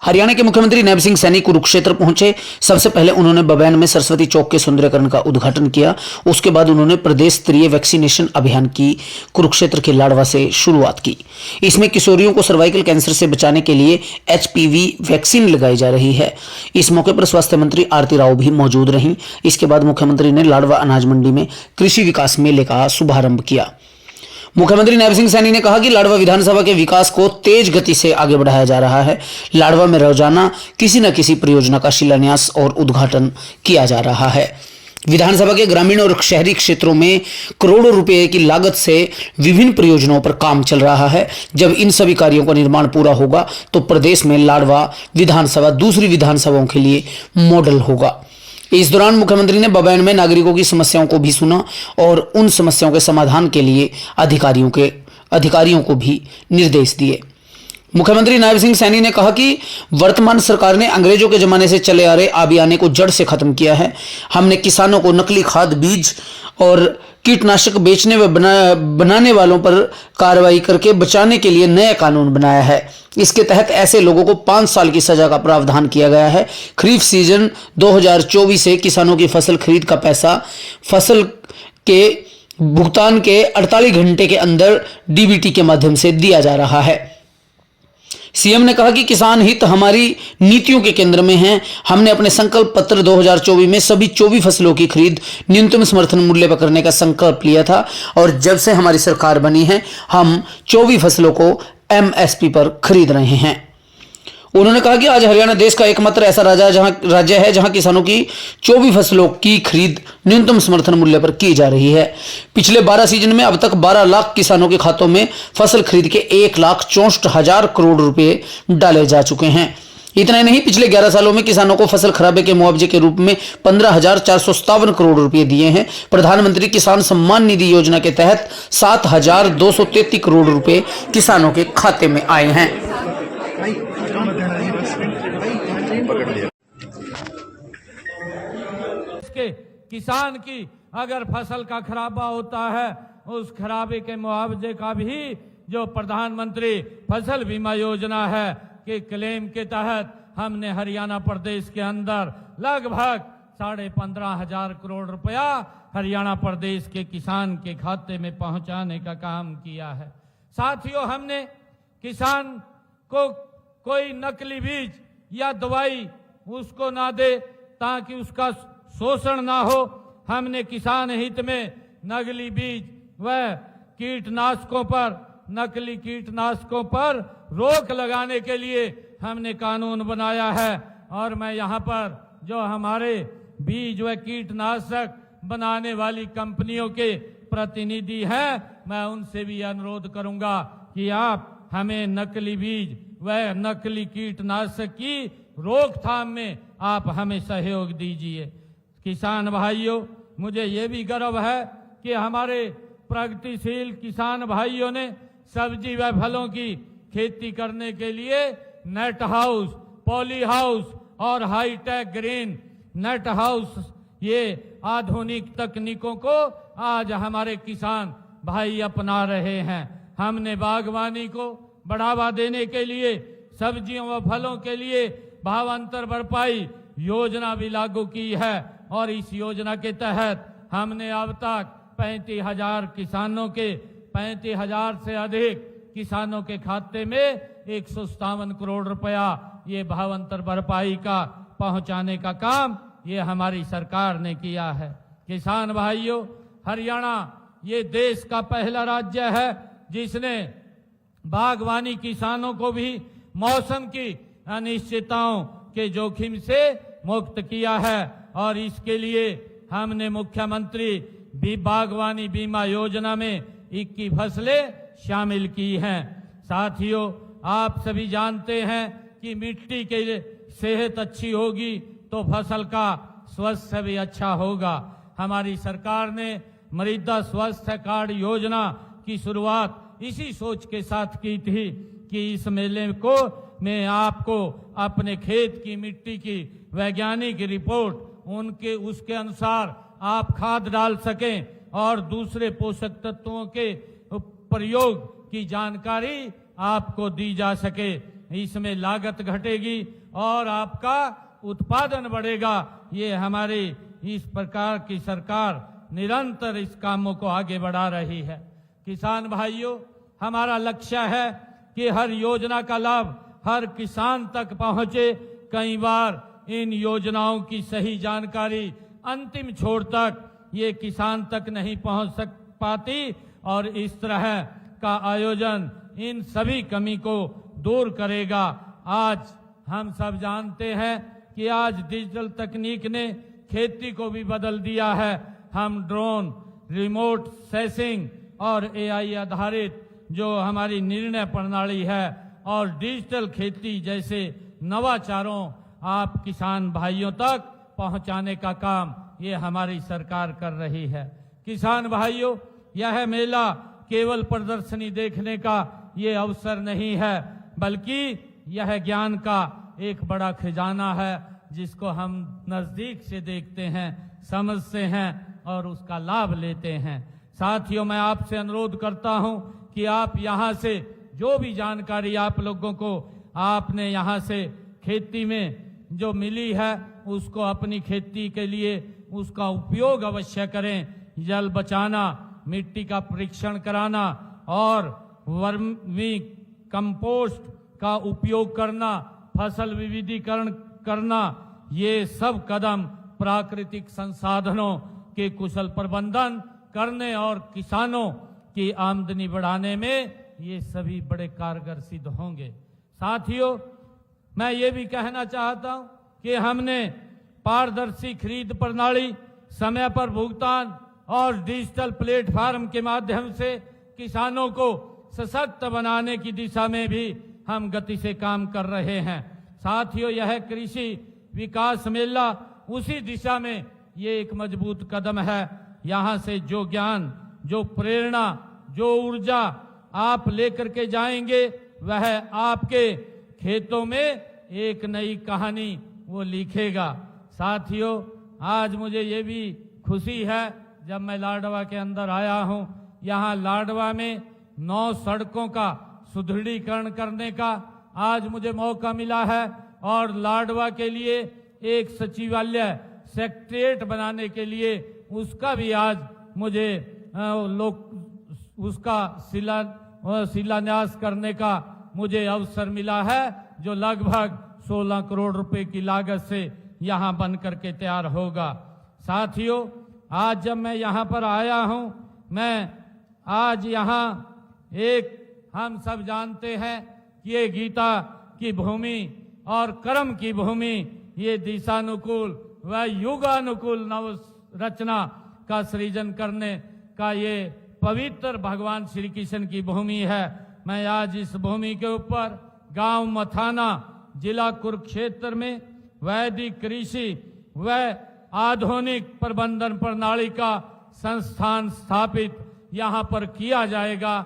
हरियाणा के मुख्यमंत्री नैब सिंह सैनी कुरुक्षेत्र पहुंचे। सबसे पहले उन्होंने बबैन में सरस्वती चौक के सुंदरीकरण का उद्घाटन किया। उसके बाद उन्होंने प्रदेश स्तरीय वैक्सीनेशन अभियान की कुरुक्षेत्र के लाडवा से शुरुआत की। इसमें किशोरियों को सर्वाइकल कैंसर से बचाने के लिए HPV वैक्सीन लगाई जा रही है। इस मौके पर स्वास्थ्य मंत्री आरती राव भी मौजूद रहीं। इसके बाद मुख्यमंत्री ने लाडवा अनाज मंडी में कृषि विकास मेले का शुभारंभ किया। मुख्यमंत्री नैब सिंह सैनी ने कहा कि लाडवा विधानसभा के विकास को तेज गति से आगे बढ़ाया जा रहा है। लाडवा में रोजाना किसी न किसी परियोजना का शिलान्यास और उद्घाटन किया जा रहा है। विधानसभा के ग्रामीण और शहरी क्षेत्रों में करोड़ों रुपए की लागत से विभिन्न परियोजनाओं पर काम चल रहा है। जब इन सभी कार्यों का निर्माण पूरा होगा तो प्रदेश में लाडवा विधानसभा दूसरी विधानसभाओं के लिए मॉडल होगा। इस दौरान मुख्यमंत्री ने बबैन में नागरिकों की समस्याओं को भी सुना और उन समस्याओं के समाधान के लिए अधिकारियों को भी निर्देश दिए। मुख्यमंत्री नैब सिंह सैनी ने कहा कि वर्तमान सरकार ने अंग्रेजों के जमाने से चले आ रहे आबियाने को जड़ से खत्म किया है। हमने किसानों को नकली खाद, बीज और कीटनाशक बेचने व बनाने वालों पर कार्रवाई करके बचाने के लिए नया कानून बनाया है। इसके तहत ऐसे लोगों को 5 साल की सजा का प्रावधान किया गया है। खरीफ सीजन 2024 से किसानों की फसल खरीद का पैसा फसल के भुगतान के 48 घंटे के अंदर DBT के माध्यम से दिया जा रहा है। सीएम ने कहा कि किसान हित हमारी नीतियों के केंद्र में है। हमने अपने संकल्प पत्र 2024 में सभी 24 फसलों की खरीद न्यूनतम समर्थन मूल्य पर करने का संकल्प लिया था और जब से हमारी सरकार बनी है हम 24 फसलों को MSP पर खरीद रहे हैं। उन्होंने कहा कि आज हरियाणा देश का एकमात्र ऐसा राज्य है जहां किसानों की 24 फसलों की खरीद न्यूनतम समर्थन मूल्य पर की जा रही है। पिछले 12 सीजन में अब तक 12 लाख किसानों के खातों में फसल खरीद के 1,64,000 करोड़ रुपए डाले जा चुके हैं। इतना ही नहीं, पिछले 11 सालों में किसानों को फसल खराबे के मुआवजे के रूप में 15,457 करोड़ रुपए दिए हैं। प्रधानमंत्री किसान सम्मान निधि योजना के तहत 7,233 करोड़ रुपए किसानों के खाते में आए हैं। किसान की अगर फसल का खराबा होता है उस खराबे के मुआवजे का भी जो प्रधानमंत्री फसल बीमा योजना है के क्लेम के तहत हमने हरियाणा प्रदेश के अंदर लगभग 15,500 करोड़ रुपया हरियाणा प्रदेश के किसान के खाते में पहुंचाने का काम किया है। साथियों, हमने किसान को कोई नकली बीज या दवाई उसको ना दे ताकि उसका शोषण ना हो। हमने किसान हित में नकली बीज व कीटनाशकों पर नकली कीटनाशकों पर रोक लगाने के लिए हमने कानून बनाया है और मैं यहाँ पर जो हमारे बीज व कीटनाशक बनाने वाली कंपनियों के प्रतिनिधि हैं मैं उनसे भी अनुरोध करूंगा कि आप हमें नकली बीज व नकली कीटनाशक की रोकथाम में आप हमें सहयोग दीजिए। किसान भाइयों, मुझे ये भी गर्व है कि हमारे प्रगतिशील किसान भाइयों ने सब्जी व फलों की खेती करने के लिए नेट हाउस, पॉली हाउस और हाईटेक ग्रीन नेट हाउस ये आधुनिक तकनीकों को आज हमारे किसान भाई अपना रहे हैं। हमने बागवानी को बढ़ावा देने के लिए सब्जियों व फलों के लिए भावांतर भरपाई योजना भी लागू की है और इस योजना के तहत हमने अब तक 35,000 किसानों के 35,000 से अधिक किसानों के खाते में 157 करोड़ रुपया ये भावांतर भरपाई का पहुंचाने का काम ये हमारी सरकार ने किया है। किसान भाइयों, हरियाणा ये देश का पहला राज्य है जिसने बागवानी किसानों को भी मौसम की अनिश्चितताओं के जोखिम से मुक्त किया है और इसके लिए हमने मुख्यमंत्री बागवानी बीमा योजना में 21 फसलें शामिल की हैं। साथियों, आप सभी जानते हैं कि मिट्टी के सेहत अच्छी होगी तो फसल का स्वास्थ्य भी अच्छा होगा। हमारी सरकार ने मृदा स्वास्थ्य कार्ड योजना की शुरुआत इसी सोच के साथ की थी कि इस मेले को में आपको अपने खेत की मिट्टी की वैज्ञानिक रिपोर्ट उसके अनुसार आप खाद डाल सकें और दूसरे पोषक तत्वों के प्रयोग की जानकारी आपको दी जा सके। इसमें लागत घटेगी और आपका उत्पादन बढ़ेगा। ये हमारी इस प्रकार की सरकार निरंतर इस कामों को आगे बढ़ा रही है। किसान भाइयों, हमारा लक्ष्य है कि हर योजना का लाभ हर किसान तक पहुंचे। कई बार इन योजनाओं की सही जानकारी अंतिम छोर तक ये किसान तक नहीं पहुंच पाती और इस तरह का आयोजन इन सभी कमी को दूर करेगा। आज हम सब जानते हैं कि आज डिजिटल तकनीक ने खेती को भी बदल दिया है। हम ड्रोन, रिमोट सेंसिंग और एआई आधारित जो हमारी निर्णय प्रणाली है और डिजिटल खेती जैसे नवाचारों आप किसान भाइयों तक पहुंचाने का काम ये हमारी सरकार कर रही है। किसान भाइयों, यह मेला केवल प्रदर्शनी देखने का ये अवसर नहीं है, बल्कि यह ज्ञान का एक बड़ा खजाना है जिसको हम नजदीक से देखते हैं, समझते हैं और उसका लाभ लेते हैं। साथियों, मैं आपसे अनुरोध करता हूं कि आप यहां से जो भी जानकारी आप लोगों को आपने यहां से खेती में जो मिली है उसको अपनी खेती के लिए उसका उपयोग अवश्य करें। जल बचाना, मिट्टी का परीक्षण कराना और वर्मी कंपोस्ट का उपयोग करना, फसल विविधीकरण करना, ये सब कदम प्राकृतिक संसाधनों के कुशल प्रबंधन करने और किसानों की आमदनी बढ़ाने में ये सभी बड़े कारगर सिद्ध होंगे। साथियों, मैं ये भी कहना चाहता हूं कि हमने पारदर्शी खरीद प्रणाली, समय पर भुगतान और डिजिटल प्लेटफॉर्म के माध्यम से किसानों को सशक्त बनाने की दिशा में भी हम गति से काम कर रहे हैं। साथियों, यह कृषि विकास मेला उसी दिशा में ये एक मजबूत कदम है। यहाँ से जो ज्ञान, जो प्रेरणा, जो ऊर्जा आप लेकर के जाएंगे वह आपके खेतों में एक नई कहानी वो लिखेगा। साथियों, आज मुझे ये भी खुशी है जब मैं लाडवा के अंदर आया हूँ, यहाँ लाडवा में 9 सड़कों का सुदृढ़ीकरण करने का आज मुझे मौका मिला है और लाडवा के लिए एक सचिवालय, सेक्रेटेरिएट बनाने के लिए उसका भी आज मुझे उसका शिलान्यास करने का मुझे अवसर मिला है, जो लगभग 16 करोड़ रुपए की लागत से यहाँ बन करके तैयार होगा। साथियों, आज जब मैं यहाँ पर आया हूँ, मैं आज यहाँ एक हम सब जानते हैं कि ये गीता की भूमि और कर्म की भूमि, ये दिशानुकूल व युगानुकूल नव रचना का सृजन करने का ये पवित्र भगवान श्री कृष्ण की भूमि है। मैं आज इस भूमि के ऊपर गांव मथाना, जिला कुरुक्षेत्र में वैदिक कृषि व आधुनिक प्रबंधन प्रणाली का संस्थान स्थापित यहाँ पर किया जाएगा।